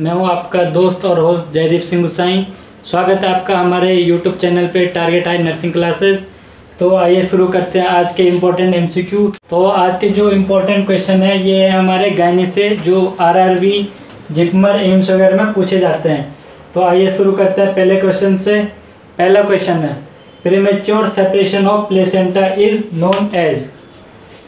मैं हूं आपका दोस्त और होस्ट जयदीप सिंह गुसाई। स्वागत है आपका हमारे यूट्यूब चैनल पे टारगेट हाई नर्सिंग क्लासेस। तो आइए शुरू करते हैं आज के इम्पोर्टेंट एमसीक्यू। तो आज के जो इम्पोर्टेंट क्वेश्चन है ये है हमारे गायनी से, जो आरआरबी, जिपमर, एम्स वगैरह में पूछे जाते हैं। तो आइए शुरू करते हैं पहले क्वेश्चन से। पहला क्वेश्चन है premature separation of placenta is known as.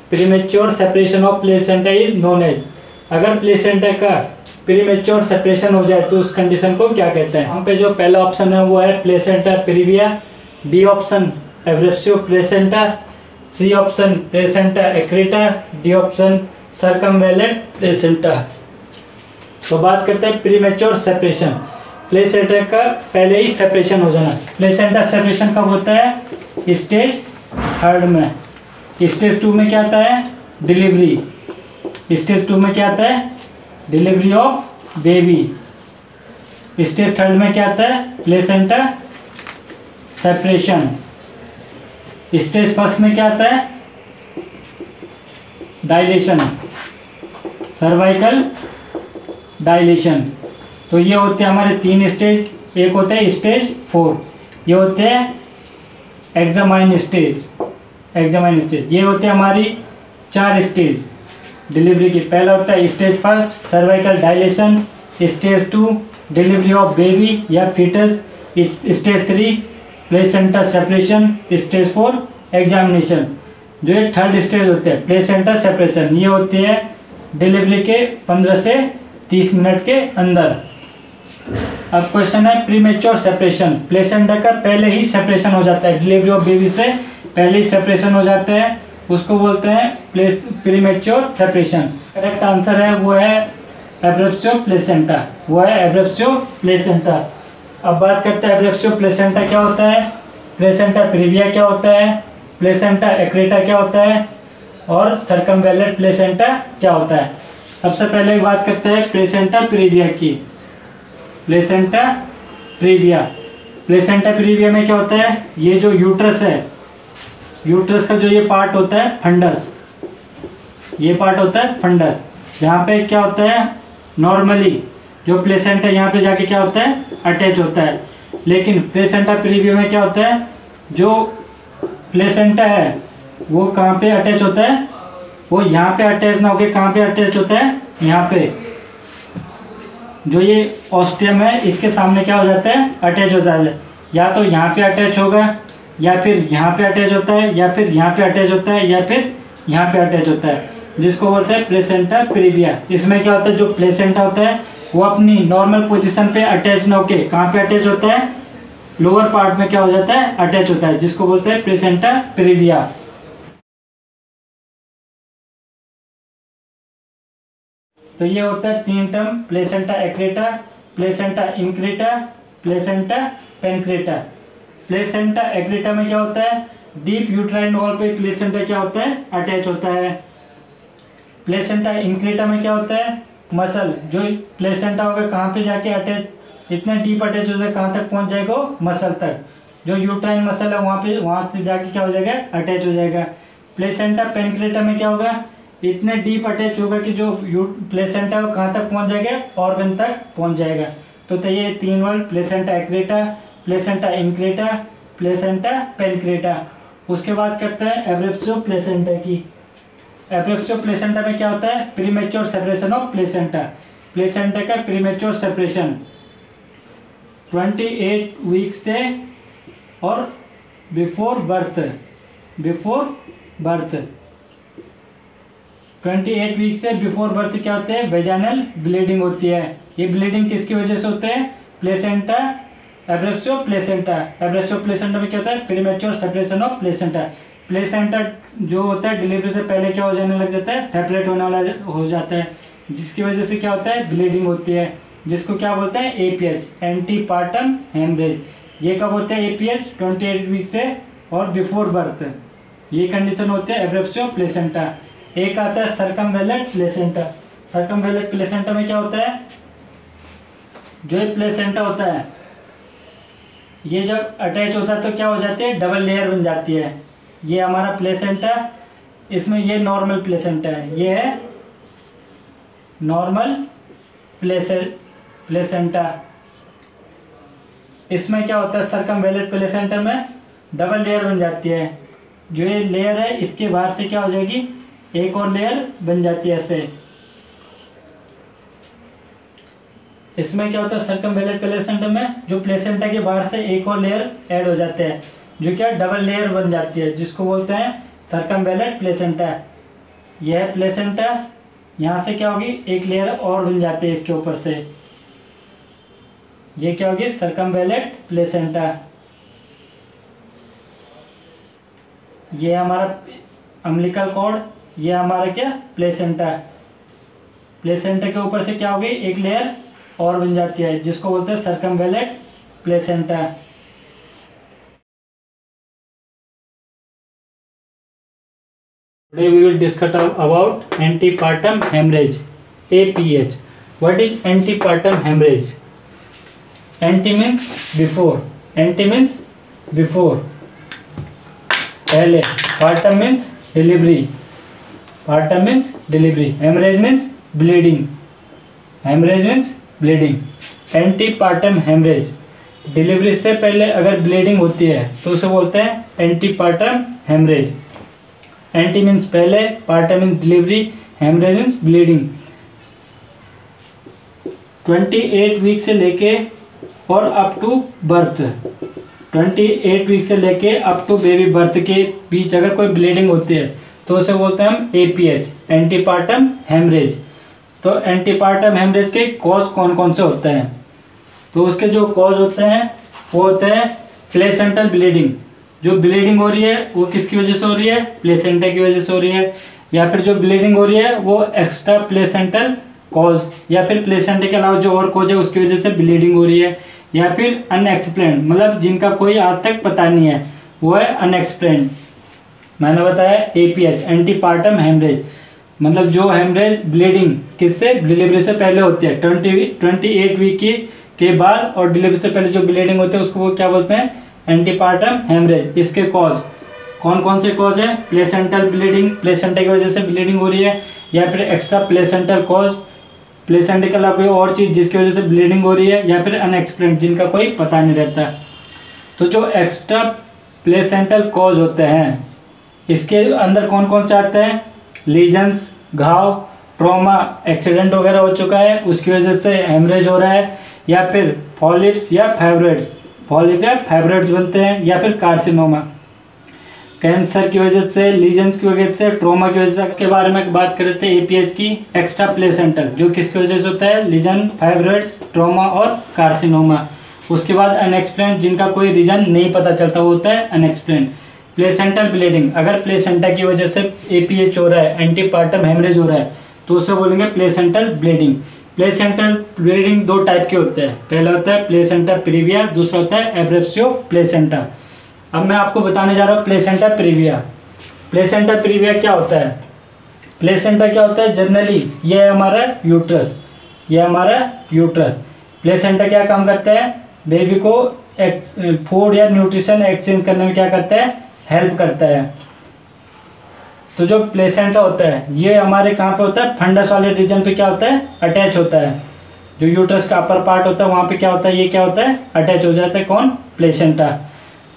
Premature separation of placenta is known as. अगर प्लेसेंटा का प्रीमेच्योर सेपरेशन हो जाए तो उस कंडीशन को क्या कहते हैं। हम पे जो पहला ऑप्शन है वो है placenta previa, B option abruptio placenta, C option placenta accreta, D option circumvallate placenta. तो बात करते हैं प्रीमेच्योर सेपरेशन। प्लेसेंटा का पहले ही सेपरेशन हो जाना। प्लेसेंटा सेपरेशन कब होता है? स्टेज 3 में। स्टेज 2 में क्या आता है? डिलीवरी। स्टेज 2 में क्या आता है? Delivery of baby. स्टेज 3 में क्या आता है? Placenta separation. स्टेज 1 में क्या आता है? Dilation, cervical dilation. तो ये होते हैं हमारे 3 स्टेज। एक होता है स्टेज 4, ये होते हैं एग्जामाइन स्टेज। एग्जामाइन स्टेज ये होते हैं हमारी 4 स्टेज डिलीवरी की। पहला होता है stage 1 cervical dilatation, stage 2 delivery of baby या foetus, stage 3 placenta separation, stage 4 examination. जो ये 3rd स्टेज होते हैं प्लेसेंटा सेपरेशन, ये होती है डिलीवरी के 15 से 30 मिनट के अंदर। अब क्वेश्चन है प्रीमेच्योर सेपरेशन। प्लेसेंटा का पहले ही सेपरेशन हो जाता है, डिलीवरी ऑफ बेबी से पहले ही सेपरेशन हो जाता है, उसको बोलते हैं प्रीमेच्योर सेपरेशन। करेक्ट आंसर है वो है एब्रेप्सियो प्लेसेंटा, वो है एब्रेप्सियो प्लेसेंटा। अब बात करते हैं एब्रेप्सियो प्लेसेंटा क्या होता है, प्लेसेंटा प्रीविया क्या होता है, प्लेसेंटा एक्रेटा क्या होता है और सर्कमवेलेंट प्लेसेंटा क्या होता है। सबसे पहले बात करते हैं प्लेसेंटा प्रीविया की। Placenta previa. प्लेसेंटा प्रीविया में क्या होता है? ये जो यूट्रस है, यूट्रस का जो ये पार्ट होता है फंडस, ये पार्ट होता है फंडस, जहाँ पे क्या होता है नॉर्मली जो प्लेसेंटा यहाँ पे जाके क्या होता है अटैच होता है। लेकिन प्लेसेंटा प्रीविया में क्या होता है, जो प्लेसेंटा है वो कहाँ पे अटैच होता है? वो यहाँ पे अटैच ना होके कहाँ पे अटैच होता है? यहाँ पे जो ये ऑस्टियम है इसके सामने क्या हो जाता है अटैच होता है। या तो यहाँ पे अटैच होगा, या फिर यहाँ पे अटैच होता है, या फिर यहाँ पे अटैच होता है, या फिर यहाँ पे अटैच होता है, जिसको बोलते हैं प्लेसेंटा प्रीविया। इसमें क्या होता है, जो प्लेसेंटा होता है वो अपनी नॉर्मल पोजीशन पे अटैच ना होके कहाँ पे अटैच होता है? लोअर पार्ट में क्या हो जाता है अटैच होता है, जिसको बोलते हैं प्लेसेंटा प्रीविया। तो ये होता है 3 term, placenta accreta, placenta increta, placenta percreta. Placenta accreta में क्या होता है? डीप यूट्राइन वॉल पे प्लेसेंटा क्या होता है अटैच होता है। प्लेसेंटा इंक्रेटा में क्या होता है? मसल, जो प्लेसेंटा होगा कहाँ पे जाके अटैच, इतना डीप अटैच हो जाएगा, कहाँ तक पहुँच जाएगा? मसल तक। जो यूट्राइन मसल है वहाँ से जाके क्या हो जाएगा अटैच हो जाएगा। प्लेसेंटा पेनक्रेटा में क्या होगा? इतने डीप अटैच होगा कि जो प्लेसेंटा है वो कहाँ तक पहुँच जाएगा? ऑर्गन तक पहुँच जाएगा। तो ये 3 word placenta accreta, placenta increta, placenta percreta. उसके बाद करते हैं एब्रेप्सियो प्लेसेंटा की। एब्रेप्सियो प्लेसेंटा में क्या होता है? Premature separation of placenta. Placenta का प्रीमेच्योर सेपरेशन 28 वीक्स से और बिफोर बर्थ। 28 वीक से बिफोर बर्थ क्या होते हैं? वेजाइनल ब्लीडिंग होती है। ये ब्लीडिंग किसकी वजह से होते हैं? Placenta abruptio placenta. Abruptio placenta में क्या होता है? Premature separation of placenta. Placenta जो होता है डिलीवरी से पहले क्या हो जाने लग जाता है? सेपरेट होने वाला हो जाता है, जिसकी वजह से क्या होता है? ब्लीडिंग होती है, जिसको क्या बोलते हैं? APH, antepartum haemorrhage. ये कब होते हैं एपीएच? 28 वीक से और बिफोर बर्थ। ये कंडीशन होते हैं एब्रेप्सियो प्लेसेंटा। एक आता है सर्कमवेलेंट प्लेसेंटा। सर्कमवेलेंट प्लेसेंटा में क्या होता है? जो ये प्लेसेंटा होता है ये जब अटैच होता है तो क्या हो जाती है? डबल लेयर बन जाती है। ये हमारा प्लेसेंटा, इसमें ये नॉर्मल प्लेसेंटा है, ये है नॉर्मल प्लेसेंटा। इसमें क्या होता है, सर्कमवैलेंट प्लेसेंटा में डबल लेयर बन जाती है। जो ये लेयर है इसके बाहर से क्या हो जाएगी, एक और लेयर बन जाती है ऐसे। इसमें क्या होता है, सर्कमवैलेंट प्लेसेंटा में जो प्लेसेंटा के बाहर से एक और लेयर ऐड हो जाते हैं, जो क्या डबल लेयर बन जाती है, जिसको बोलते हैं सर्कमवैलेंट प्लेसेंटा। यह है प्लेसेंटा, यहाँ से क्या होगी, एक लेयर और बन जाती है इसके ऊपर से। ये क्या होगी, सर्कमवैलेंट प्लेसेंटा। ये हमारा अम्बिलिकल कॉर्ड, ये हमारा क्या, प्लेसेंटा। प्लेसेंटा के ऊपर से क्या होगी, एक लेयर और बन जाती है, जिसको बोलते हैं सर्कमवैलेंट placenta. Today we will discuss about antepartum hemorrhage, APH. What is antepartum hemorrhage? Ante means before, ante means before, पहले, partum means delivery, partum means delivery, hemorrhage means bleeding, hemorrhage means bleeding. Antepartum hemorrhage, delivery से पहले अगर bleeding होती है तो उसे बोलते हैं एंटीपार्टम हेमरेज। एंटी मीन्स पहले, partum means delivery, haemorrhage means bleeding. 28 week से लेके और अप टू बर्थ, 28 वीक से लेके अप टू बेबी बर्थ के बीच अगर कोई ब्लीडिंग होती है तो उसे बोलते हैं हम एपीएच, एंटीपार्टम हेमरेज। तो एंटीपार्टम हेमरेज के कॉज कौन कौन से होते हैं, तो उसके जो कॉज होते हैं वो होते हैं प्लेसेंटल ब्लीडिंग। जो ब्लीडिंग हो रही है वो किसकी वजह से हो रही है, प्लेसेंटा की वजह से हो रही है, या फिर जो ब्लीडिंग हो रही है वो एक्स्ट्रा प्लेसेंटल कॉज, या फिर प्लेसेंटा के अलावा जो और कॉज है उसकी वजह से ब्लीडिंग हो रही है, या फिर अनएक्सप्लेन्ड, मतलब जिनका कोई आज तक पता नहीं है, वो है अनएक्सप्लेन्ड। मैंने बताया एपीएच, एंटीपार्टम हेमरेज, मतलब जो हेमरेज ब्लीडिंग किससे, डिलीवरी से पहले होती है, 28 वीक के बाद और डिलीवरी से पहले जो ब्लीडिंग होती है उसको वो क्या बोलते हैं, एंटीपार्टम हेमरेज। इसके कॉज कौन कौन से कॉज है, प्लेसेंटल ब्लीडिंग, प्लेसेंटा की वजह से ब्लीडिंग हो रही है, या फिर एक्स्ट्रा प्लेसेंटल कॉज, प्लेसेंटा के अलावा कोई और चीज़ जिसकी वजह से ब्लीडिंग हो रही है, या फिर अनएक्सप्लेन्ड, जिनका कोई पता नहीं रहता। तो जो एक्स्ट्रा प्लेसेंटल कॉज होते हैं इसके अंदर कौन कौन से आते हैं, लीजन्स, घाव, ट्रॉमा, एक्सीडेंट वगैरह हो चुका है उसकी वजह से हेमरेज हो रहा है, या फिर पॉलिप्स या फाइब्रॉइड्स, पॉलिप या फाइब्रॉइड्स बनते हैं, या फिर कार्सिनोमा, कैंसर की वजह से, लीजन्स की वजह से, ट्रॉमा की वजह से। इसके बारे में बात कर रहे थे एपीएच की, एक्स्ट्रा प्लेसेंटल, जो किसकी वजह से होता है, लीजन, फाइब्रॉइड्स, ट्रॉमा और कार्सिनोमा। उसके बाद अनएक्सप्लेन्ड, जिनका कोई रीजन नहीं पता चलता, वो होता है अनएक्सप्लेन्ड। प्लेसेंटल ब्लीडिंग, अगर प्लेसेंटा की वजह से एपीएच हो रहा है, एंटीपार्टम हेमरेज हो रहा है, तो उसे बोलेंगे प्लेसेंटल ब्लीडिंग। प्लेसेंटल ब्लीडिंग दो टाइप के होते हैं, पहला होता है प्लेसेंटा प्रीविया, दूसरा होता है एब्रेप्सियो प्लेसेंटा। अब मैं आपको बताने जा रहा हूँ प्लेसेंटा प्रीविया। प्लेसेंटा प्रीविया क्या होता है, प्लेसेंटा क्या होता है, जनरली ये है हमारा यूट्रस, ये हमारा यूट्रस। प्लेसेंटा क्या काम करता है, बेबी को फूड या न्यूट्रिशन एक्सचेंज करने में क्या करता है, हेल्प करता है। तो जो प्लेसेंटा होता है ये हमारे कहाँ पे होता है, फंडस वाले रीजन पे क्या होता है, अटैच होता है। जो यूट्रस का अपर पार्ट होता है वहाँ पे क्या होता है, ये क्या होता है, अटैच हो जाता है, कौन, प्लेसेंटा।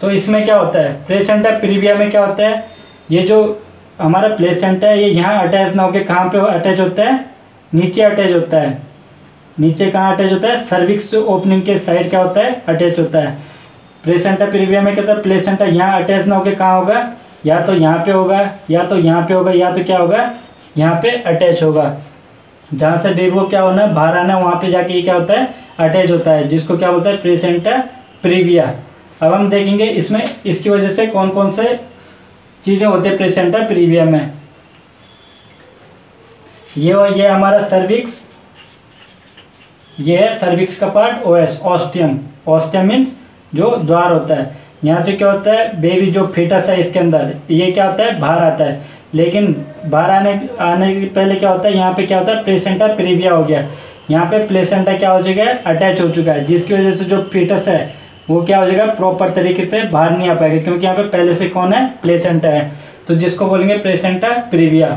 तो इसमें क्या होता है, प्लेसेंटा प्रीविया में क्या होता है, ये जो हमारा प्लेसेंटा है ये यहाँ अटैच ना होकर कहाँ पे अटैच होता है, नीचे अटैच होता है। नीचे कहाँ अटैच होता है, सर्विक्स ओपनिंग के साइड क्या होता है, अटैच होता है। प्लेसेंटा प्रीविया में क्या होता है, प्लेसेंटा यहाँ अटैच ना होकर कहाँ होगा, या तो यहाँ पे होगा, या तो यहाँ पे होगा, या तो क्या होगा, यहाँ पे अटैच होगा। जहाँ से बेबी को क्या होना है, बाहर आना है, वहाँ पे जाके ये क्या होता है, अटैच होता है, जिसको क्या बोलता है, प्लेसेंटा प्रीविया। अब हम देखेंगे इसमें इसकी वजह से कौन कौन से चीज़ें होती है प्लेसेंटा प्रीविया में। ये हमारा सर्विक्स, ये है सर्विक्स का part, OS, ostium. Ostium means जो द्वार होता है। यहाँ से क्या होता है, बेबी जो फीटस है इसके अंदर, ये क्या होता है, बाहर आता है, लेकिन बाहर आने के पहले क्या होता है, यहाँ पे क्या होता है, प्लेसेंटा प्रीविया हो गया। यहाँ पे प्लेसेंटा क्या हो चुका है, अटैच हो चुका है, जिसकी वजह से जो फीटस है वो क्या हो जाएगा, प्रॉपर तरीके से बाहर नहीं आ पाएगा, क्योंकि यहाँ पे पहले से कौन है, प्लेसेंटा है, तो जिसको बोलेंगे प्लेसेंटा प्रीविया।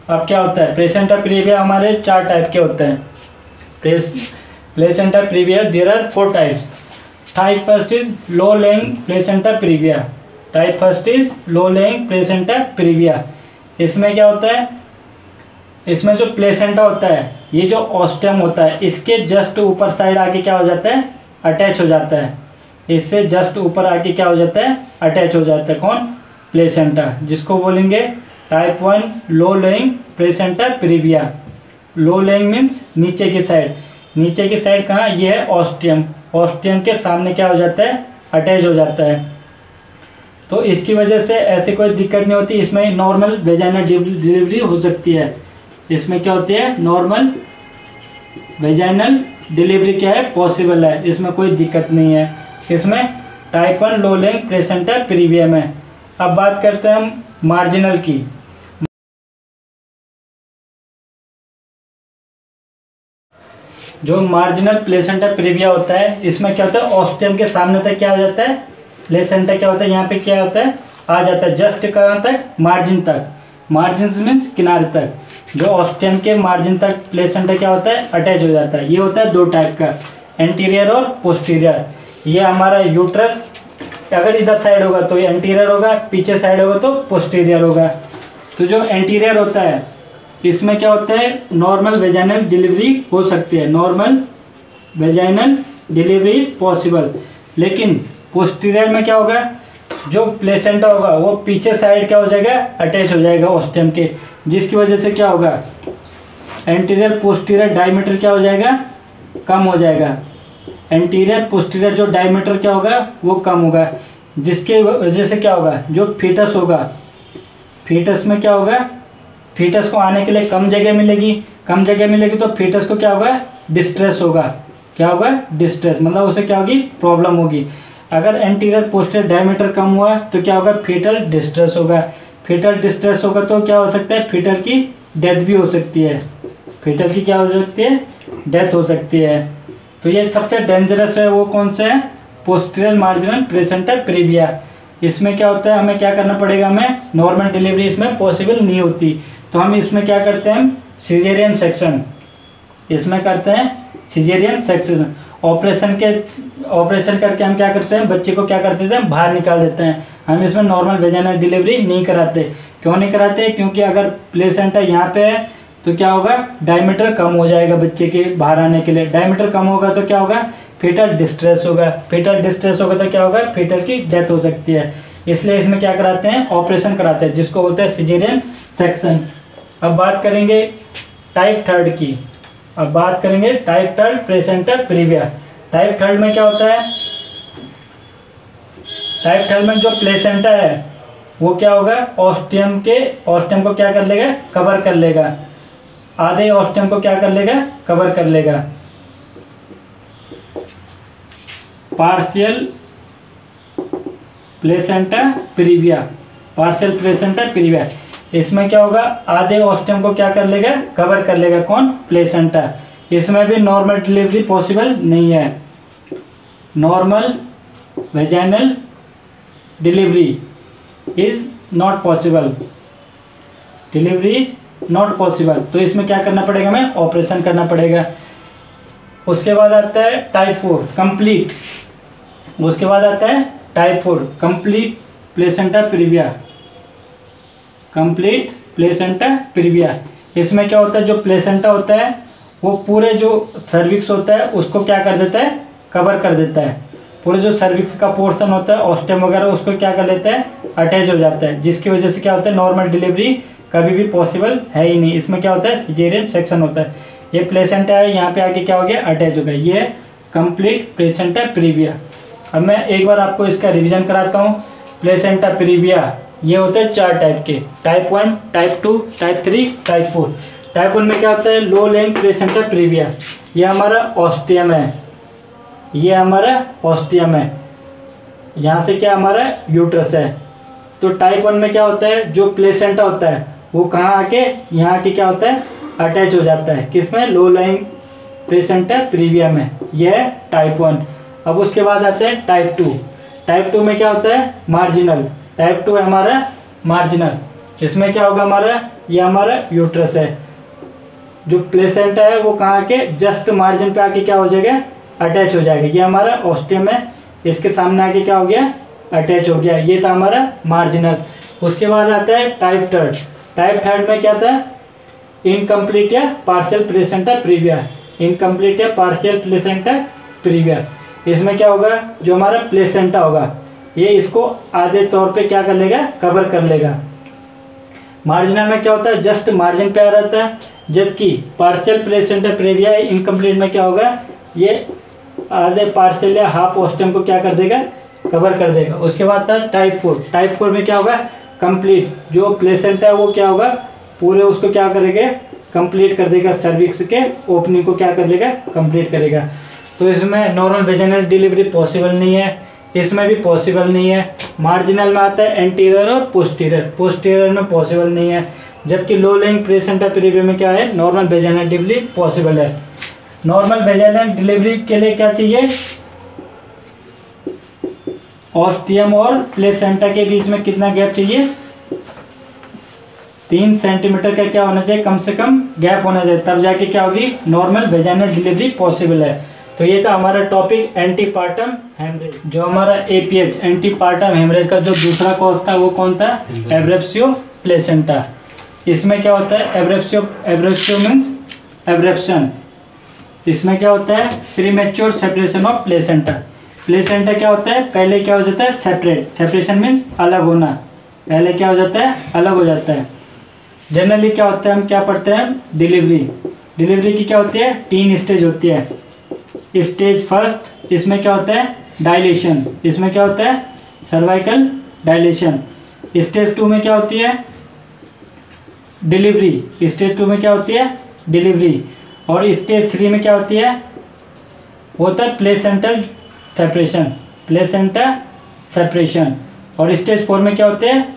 अब क्या होता है, प्लेसेंटा प्रीविया हमारे 4 टाइप के होते हैं। Placenta praevia there are 4 types. Type first is low lying placenta praevia. Type first is low lying placenta praevia. इसमें क्या होता है, इसमें जो प्लेसेंटा होता है, ये जो ऑस्टियम होता है, इसके जस्ट ऊपर साइड आके क्या हो जाता है, अटैच हो जाता है. इससे जस्ट ऊपर आके क्या हो जाता है, अटैच हो जाता है. कौन? प्लेसेंटा, जिसको बोलेंगे टाइप 1 लो लेइंग प्लेसेंटा प्रीविया. लो लेइंग मीन्स नीचे की साइड. नीचे की साइड कहाँ? ये है ऑस्टियम. ऑस्टियम के सामने क्या हो जाता है, अटैच हो जाता है. तो इसकी वजह से ऐसी कोई दिक्कत नहीं होती. इसमें नॉर्मल वेजाइनल डिलीवरी हो सकती है. इसमें क्या होती है, नॉर्मल वेजाइनल डिलीवरी क्या है, पॉसिबल है. इसमें कोई दिक्कत नहीं है. इसमें टाइप 1 लो लेइंग प्लेसेंटा प्रीविया में. अब बात करते हैं हम मार्जिनल की. जो मार्जिनल प्लेसेंटा प्रीविया होता है, इसमें क्या होता है, ऑस्टियम के सामने तक क्या आ जाता है, प्लेसेंटा क्या होता है, यहाँ पे क्या होता है, आ जाता है जस्ट कहाँ तक, मार्जिन तक. मार्जिन मीन्स किनारे तक. जो ऑस्टियम के मार्जिन तक प्लेसेंटा क्या होता है, अटैच हो जाता है. ये होता है 2 टाइप का, एंटीरियर और पोस्टीरियर. ये हमारा यूट्रस अगर इधर साइड होगा तो ये एंटीरियर होगा, पीछे साइड होगा तो पोस्टीरियर होगा. तो जो एंटीरियर होता है, इसमें क्या होता है, नॉर्मल वेजाइनल डिलीवरी हो सकती है. Normal vaginal delivery possible. लेकिन पोस्टीरियर में क्या होगा, जो प्लेसेंटा होगा वो पीछे साइड क्या हो जाएगा, अटैच हो जाएगा ऑस्टियम के. जिसकी वजह से क्या होगा, एंटीरियर पोस्टीरियर डायमीटर क्या हो जाएगा, कम हो जाएगा. एंटीरियर पोस्टीरियर जो डायमीटर क्या होगा, वो कम होगा. जिसके वजह से क्या होगा, जो फीटस होगा, फीटस में क्या होगा, फीटस को आने के लिए कम जगह मिलेगी. कम जगह मिलेगी तो फीटस को क्या होगा, डिस्ट्रेस होगा. क्या होगा, डिस्ट्रेस, मतलब उसे क्या होगी, प्रॉब्लम होगी. अगर एंटीरियर पोस्टीरियर डायमीटर कम हुआ तो क्या होगा, फीटल डिस्ट्रेस होगा. फीटल डिस्ट्रेस होगा तो क्या हो सकता है, फीटल की डेथ भी हो सकती है. फीटल की क्या हो सकती है, डेथ हो सकती है. तो ये सबसे डेंजरस है, वो कौन सा है, पोस्टीरियर मार्जिनल प्लेसेंटा प्रीविया. इसमें क्या होता है, हमें क्या करना पड़ेगा, हमें नॉर्मल डिलीवरी इसमें पॉसिबल नहीं होती. तो हम इसमें क्या करते हैं, सिजेरियन सेक्शन. इसमें करते हैं सिजेरियन सेक्शन. ऑपरेशन करके हम क्या करते हैं, बच्चे को क्या कर देते हैं, बाहर निकाल देते हैं. हम इसमें नॉर्मल वेजाइनल डिलीवरी नहीं कराते. क्यों नहीं कराते, क्योंकि अगर प्लेसेंटा यहाँ पे है तो क्या होगा, डायमीटर कम हो जाएगा बच्चे के बाहर आने के लिए. डायमीटर कम होगा तो क्या होगा, फीटल डिस्ट्रेस होगा. फीटल डिस्ट्रेस होगा तो क्या होगा, फीटल की डेथ हो सकती है. इसलिए इसमें क्या कराते हैं, ऑपरेशन कराते हैं, जिसको बोलते हैं सिजेरियन सेक्शन. अब बात करेंगे टाइप 3 की. अब बात करेंगे टाइप 3 प्लेसेंटा प्रीविया. टाइप 3 में क्या होता है, टाइप 3 में जो प्लेसेंटा है वो क्या होगा, ऑस्टियम को क्या कर लेगा, कवर कर लेगा. आधे ऑस्टियम को क्या कर लेगा, कवर कर लेगा. Partial placenta previa. Partial placenta praevia, इसमें क्या होगा, आधे ऑस्टियम को क्या कर लेगा, कवर कर लेगा. कौन, प्लेसेंटा. इसमें भी नॉर्मल डिलीवरी पॉसिबल नहीं है. Normal vaginal delivery is not possible. Delivery is not possible. तो इसमें क्या करना पड़ेगा, हमें ऑपरेशन करना पड़ेगा. उसके बाद आता है टाइप 4 कंप्लीट. उसके बाद आता है type 4 complete placenta previa. Complete placenta praevia. इसमें क्या होता है, जो प्लेसेंटा होता है वो पूरे जो सर्विक्स होता है उसको क्या कर देता है, कवर कर देता है. पूरे जो सर्विक्स का पोर्शन होता है, ऑस्टियम वगैरह, उसको क्या कर लेता है, अटैच हो जाता है. जिसकी वजह से क्या होता है, नॉर्मल डिलीवरी कभी भी पॉसिबल है ही नहीं. इसमें क्या होता है, सिजेरियन सेक्शन होता है. ये प्लेसेंटा है, यहाँ पे आके क्या हो गया, अटैच हो गया. ये कंप्लीट प्लेसेंटा प्रीविया. अब मैं एक बार आपको इसका रिवीजन कराता हूँ. प्लेसेंटा प्रीविया ये होते हैं 4 टाइप के, type 1, type 2, type 3, type 4. Type 1 में क्या होता है, लो लेइंग प्लेसेंटा प्रीविया. ये हमारा ऑस्टियम है, ये हमारा ऑस्टियम है, यहाँ से क्या हमारा यूट्रस है. तो टाइप 1 में क्या होता है, जो प्लेसेंटा होता है वो कहाँ आके, यहाँ के क्या होता है, अटैच हो जाता है. किसमें, लो लेइंग प्लेसेंटा प्रीविया में. यह है टाइप 1. अब उसके बाद आता है टाइप 2. टाइप 2 में क्या होता है, मार्जिनल. टाइप 2 है हमारा मार्जिनल. इसमें क्या होगा हमारा, ये हमारा यूट्रस है. जो प्लेसेंटा है वो कहाँ के जस्ट मार्जिन पे आके क्या हो जाएगा, अटैच हो जाएगा। ये हमारा ऑस्टियम है, इसके सामने आके क्या हो गया, अटैच हो गया। ये था हमारा मार्जिनल। उसके बाद आता है टाइप थर्ड। टाइप थर्ड में क्या था, इनकम्प्लीट या पार्शियल प्लेसेंटा प्रीविया, इनकम्प्लीट या पार्शियल प्लेसेंटा प्रीविया। इसमें क्या होगा, जो हमारा प्लेसेंटा होगा ये इसको आधे तौर पे क्या कर लेगा, कवर कर लेगा। मार्जिनल में क्या होता है, जस्ट मार्जिन पे आ रहता है, जबकि पार्शियल प्लेसेंटा प्रीविया इनकम्प्लीट में क्या होगा, ये आधे पार्शियल या हाफ ऑस्टियम को क्या कर देगा, कवर कर देगा। उसके बाद था टाइप 4। टाइप 4 में क्या होगा, कंप्लीट, जो प्लेसेंटा है वो क्या होगा, पूरे उसको क्या करेगा, कंप्लीट कर देगा, सर्विक्स के ओपनिंग को क्या कर देगा, कंप्लीट करेगा। तो इसमें नॉर्मल वेजाइनल डिलीवरी पॉसिबल नहीं है, इसमें भी पॉसिबल नहीं है। मार्जिनल में आता है एंटीरियर और पोस्टीरियर, पोस्टीरियर में पॉसिबल नहीं है, जबकि लो लेइंग प्लेसेंटा प्रीविया में क्या है, नॉर्मल वेजाइनल डिलीवरी पॉसिबल है। नॉर्मल वेजाइनल डिलीवरी के लिए क्या चाहिए, ऑस्टियम और प्लेसेंटा के बीच में कितना गैप चाहिए, 3 सेंटीमीटर का क्या होना चाहिए, कम से कम गैप होना चाहिए, तब जाके क्या होगी, नॉर्मल वेजाइनल डिलीवरी पॉसिबल है। तो ये था हमारा टॉपिक एंटीपार्टम हेमरेज। जो हमारा एपीएच एंटीपार्टम हेमरेज का जो दूसरा कॉज था वो कौन था, एब्रेप्सियो प्लेसेंटा। इसमें क्या होता है, एब्रेप्सियो मीन्स एब्रेप्शन। इसमें क्या होता है, premature separation of placenta. Placenta क्या होता है, पहले क्या हो जाता है, सेपरेशन मीन्स अलग होना, पहले क्या हो जाता है, अलग हो जाता है। जनरली क्या होता है, हम क्या पढ़ते हैं, डिलीवरी की क्या होती है, 3 स्टेज होती है। स्टेज फर्स्ट, इसमें क्या होता है, डायलेशन, इसमें क्या होता है, सर्वाइकल डायलेशन। स्टेज 2 में क्या होती है, डिलीवरी। स्टेज 2 में क्या होती है, डिलीवरी। और स्टेज 3 में क्या होती है, वो होता है प्लेसेंटल सेपरेशन, प्लेसेंटा सेपरेशन। और स्टेज 4 में क्या होते हैं,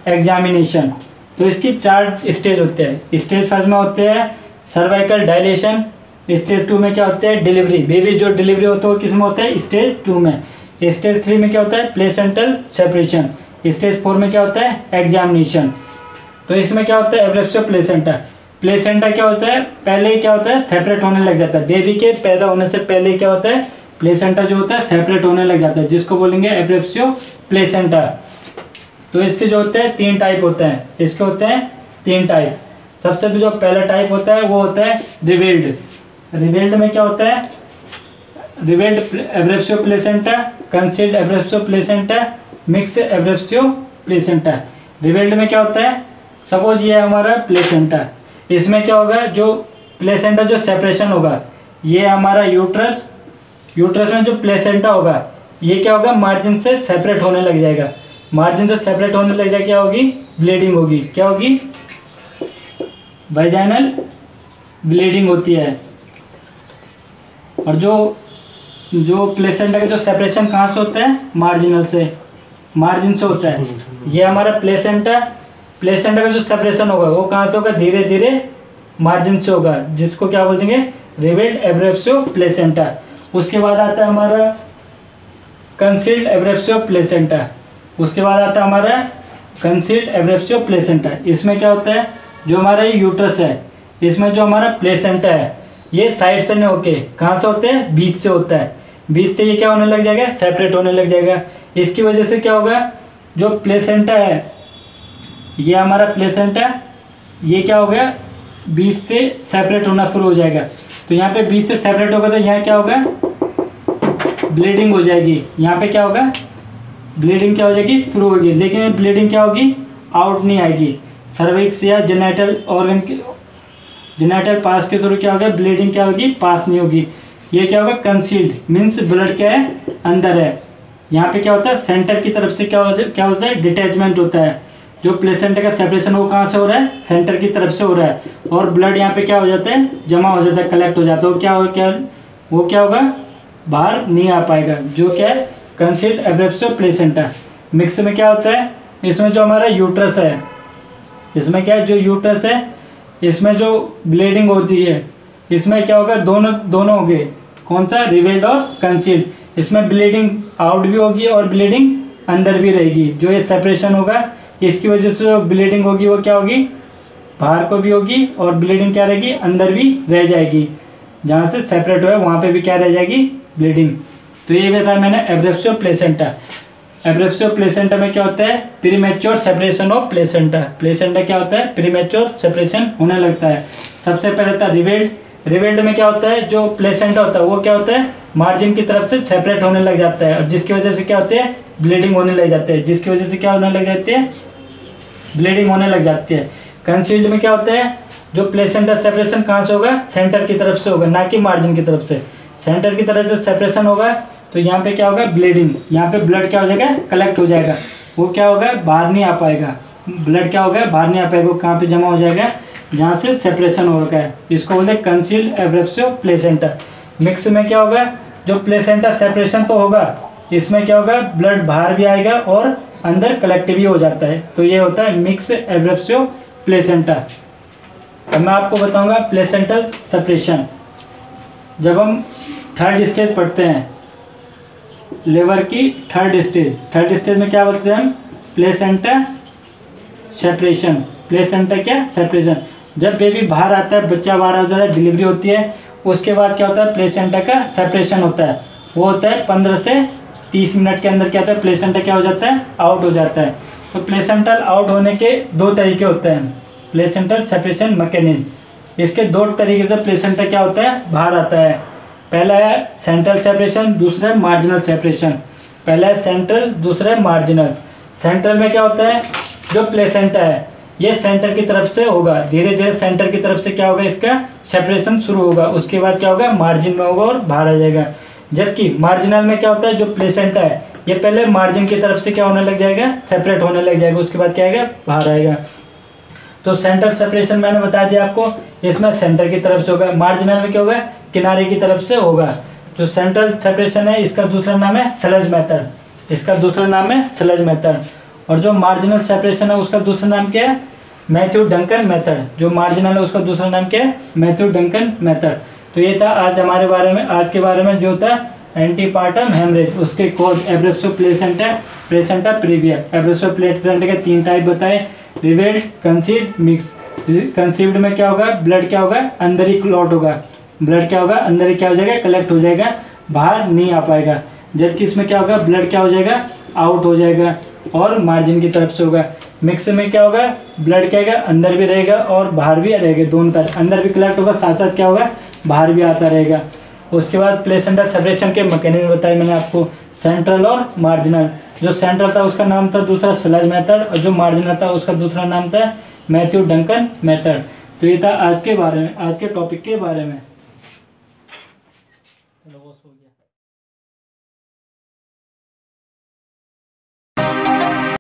एग्जामिनेशन। तो इसकी 4 स्टेज होते हैं। स्टेज फर्स्ट में होते हैं सर्वाइकल डायलेशन, स्टेज 2 में क्या होते हैं, डिलीवरी, बेबी जो डिलीवरी होता है वो किस में होता है, स्टेज 2 में। स्टेज 3 में क्या होता है, प्लेसेंटल सेपरेशन। स्टेज 4 में क्या होता है, एग्जामिनेशन। तो इसमें क्या होता है, एब्रेप्सियो प्लेसेंटा। प्लेसेंटा क्या होता है, पहले क्या होता है, सेपरेट होने लग जाता है, बेबी के पैदा होने से पहले क्या होता है, प्लेसेंटा जो होता है सेपरेट होने लग जाता है, जिसको बोलेंगे एब्रेप्सियो प्लेसेंटा। तो इसके जो होते हैं 3 टाइप होते हैं, इसके होते हैं 3 टाइप। सबसे जो पहला टाइप होता है वो होता है रिवेल्ड। रिवेल्ड में क्या होता है, revealed abruptio placenta, concealed abruptio placenta, mix abruptio placenta. Revealed में क्या होता है, सपोज ये है हमारा प्लेसेंटा, इसमें क्या होगा, जो प्लेसेंटा जो सेपरेशन होगा, ये हमारा यूट्रस, यूट्रस में जो प्लेसेंटा होगा ये क्या होगा, मार्जिन से सेपरेट होने लग जाएगा। मार्जिन से सेपरेट होने लग जाएगा, क्या होगी, ब्लीडिंग होगी। क्या होगी, वाजाइनल ब्लीडिंग होती है। और जो प्लेसेंटा का जो सेपरेशन कहाँ से होता है, मार्जिनल से, मार्जिन से होता है। ये हमारा प्लेसेंटा का जो सेपरेशन होगा वो कहाँ से होगा, धीरे धीरे मार्जिन से होगा, जिसको क्या बोलेंगे, रिवेल्ड एब्रेप्सियो प्लेसेंटा। उसके बाद आता है हमारा कंसील्ड एब्रेप्सियो प्लेसेंटा। उसके बाद आता है हमारा कंसील्ड एब्रेप्सियो प्लेसेंटा। इसमें क्या होता है, जो हमारा यूट्रस है, इसमें जो हमारा प्लेसेंटा है ये साइड से नहीं होके कहाँ से होते हैं, बीच से होता है। बीच से ये क्या होने लग जाएगा, सेपरेट होने लग जाएगा। इसकी वजह से क्या होगा, जो प्लेसेंटा है, ये हमारा प्लेसेंटा, ये क्या हो गया, बीच से सेपरेट होना शुरू हो जाएगा। तो यहाँ पे बीच से सेपरेट होगा तो यहाँ क्या होगा, ब्लीडिंग हो जाएगी। यहाँ पे क्या होगा, ब्लीडिंग क्या हो जाएगी, शुरू होगी। लेकिन ब्लीडिंग क्या होगी, आउट नहीं आएगी। सर्विक्स या जेनेटल ऑर्गन के, जेनेटल पास के थ्रू क्या होगा, ब्लीडिंग क्या होगी, पास नहीं होगी। ये क्या होगा, कंसील्ड मीन्स ब्लड क्या है, अंदर है। यहाँ पे क्या होता है, सेंटर की तरफ से क्या होता है, डिटैचमेंट होता है। जो प्लेसेंटा का सेपरेशन वो कहाँ से हो रहा है, सेंटर की तरफ से हो रहा है। और ब्लड यहाँ पे क्या हो जाता है, जमा हो जाता है, कलेक्ट हो जाता है। वो क्या होगा, बाहर नहीं आ पाएगा। जो क्या है, कंसील्ड एब्रेप्सियो प्लेसेंटा। मिक्स में क्या होता है, इसमें जो हमारा यूट्रस है, इसमें क्या है, जो यूट्रस है, इसमें जो ब्लीडिंग होती है, इसमें क्या होगा, दोनों होंगे। कौन सा, रिवेल्ड और कंसील्ड। इसमें ब्लीडिंग आउट भी होगी और ब्लीडिंग अंदर भी रहेगी। जो ये सेपरेशन होगा, इसकी वजह से जो ब्लीडिंग होगी वो क्या होगी, बाहर को भी होगी और ब्लीडिंग क्या रहेगी, अंदर भी रह जाएगी। जहाँ से सेपरेट हुआ है वहाँ पे भी क्या रह जाएगी, ब्लीडिंग। तो ये बताया मैंने एब्रेप्सियो प्लेसेंटा। एब्रेप्सियो प्लेसेंटा में क्या होता है, premature separation of placenta. Placenta क्या होता है, प्रीमेच्योर सेपरेशन होने लगता है। सबसे पहले था रिवेल्ड। रिवेल्ड में क्या होता है, जो प्लेसेंटा होता है वो क्या होता है, मार्जिन की तरफ से सेपरेट होने लग जाता है, और जिसकी वजह से क्या होती है, ब्लीडिंग होने लग जाती है। जिसकी वजह से क्या होने लग जाती है, ब्लीडिंग होने लग जाती है। कंसील्ड में क्या होता है, जो प्लेसेंटा सेपरेशन कहाँ से होगा, सेंटर की तरफ से होगा, ना कि मार्जिन की तरफ से। सेंटर की तरफ से सेपरेशन होगा तो यहाँ पे क्या होगा, ब्लीडिंग। यहाँ पे ब्लड क्या हो जाएगा, कलेक्ट हो जाएगा, वो क्या होगा, बाहर नहीं आ पाएगा। ब्लड क्या होगा, बाहर नहीं आ पाएगा, वो कहाँ पे जमा हो जाएगा, जहाँ से सेपरेशन हो रखा है। इसको बोलते हैं कंसील्ड एब्रेप्सियो प्लेसेंटा। मिक्स में क्या होगा, जो प्लेसेंटा सेपरेशन तो होगा, इसमें क्या होगा, ब्लड बाहर भी आएगा और अंदर कलेक्ट भी हो जाता है। तो ये होता है मिक्स एब्रेप्सियो प्लेसेंटा। अब मैं आपको बताऊंगा प्लेसेंटल सेपरेशन। जब हम थर्ड स्टेज पढ़ते हैं, लेबर की थर्ड स्टेज में क्या बोलते हैं हम, प्लेसेंटा सेपरेशन। प्लेसेंटा क्या, सेपरेशन। जब बेबी बाहर आता है, बच्चा बाहर आ जाता है, डिलीवरी होती है, उसके बाद क्या होता है, प्लेसेंटा का सेपरेशन होता है। वो होता है 15 से 30 मिनट के अंदर क्या होता है, प्लेसेंटा क्या हो जाता है, आउट हो जाता है। तो प्लेसेंटल आउट होने के दो तरीके होते हैं, प्लेसेंटल सेपरेशन मैकेनिज्म। इसके दो तरीके से प्लेसेंटा क्या होता है, बाहर आता है। पहला है सेंट्रल सेपरेशन, दूसरा है मार्जिनल सेपरेशन। पहला है सेंट्रल, दूसरा है मार्जिनल। सेंट्रल में क्या होता है, जो प्लेसेंटा है ये सेंटर की तरफ से होगा, धीरे धीरे सेंटर की तरफ से क्या होगा, इसका सेपरेशन शुरू होगा, उसके बाद क्या होगा, मार्जिन में होगा और बाहर आ जाएगा। जबकि मार्जिनल में क्या होता है, जो प्लेसेंटा है ये पहले मार्जिन की तरफ से क्या होने लग जाएगा, सेपरेट होने लग जाएगा, उसके बाद क्या आएगा, बाहर आएगा। तो सेंट्रल सेपरेशन मैंने बता दिया आपको, इसमें सेंटर की तरफ से होगा। मार्जिनल में क्या होगा, किनारे की तरफ से होगा। जो सेंट्रल सेपरेशन है इसका दूसरा नाम है स्लज मेथड, इसका दूसरा नाम है स्लज मेथड। और जो मार्जिनल सेपरेशन है उसका दूसरा नाम क्या है, मैथ्यू डंकन मेथड। जो मार्जिनल है उसका दूसरा नाम क्या है, मैथ्यू डंकन मेथड। तो ये था आज हमारे बारे में, आज के बारे में जो था एंटीपार्टम हेमरेज, उसके cause abruptio placenta, placenta previa. Abruptio placenta के 3 टाइप बताए, रिवेल्ड, कंसीव्ड, मिक्स। कंसीव्ड में क्या होगा, ब्लड क्या होगा, अंदर ही क्लॉट होगा, ब्लड क्या होगा, अंदर ही क्या हो जाएगा, कलेक्ट हो जाएगा, बाहर नहीं आ पाएगा। जबकि इसमें क्या होगा, ब्लड क्या हो जाएगा, आउट हो जाएगा और मार्जिन की तरफ से होगा। मिक्स में क्या होगा, ब्लड क्या होगा, अंदर भी रहेगा और बाहर भी रहेगा, दोनों तरफ अंदर भी कलेक्ट होगा, साथ साथ क्या होगा, बाहर भी आता रहेगा। उसके बाद प्लेसेंटा सेपरेशन के मैकेनिज्म बताए मैंने आपको, सेंट्रल और मार्जिनल। जो सेंट्रल था उसका नाम था दूसरा स्लज मेथड, और जो मार्जिनल था उसका दूसरा नाम था मैथ्यू डंकन मेथड। तो ये था आज के बारे में, आज के टॉपिक के बारे में।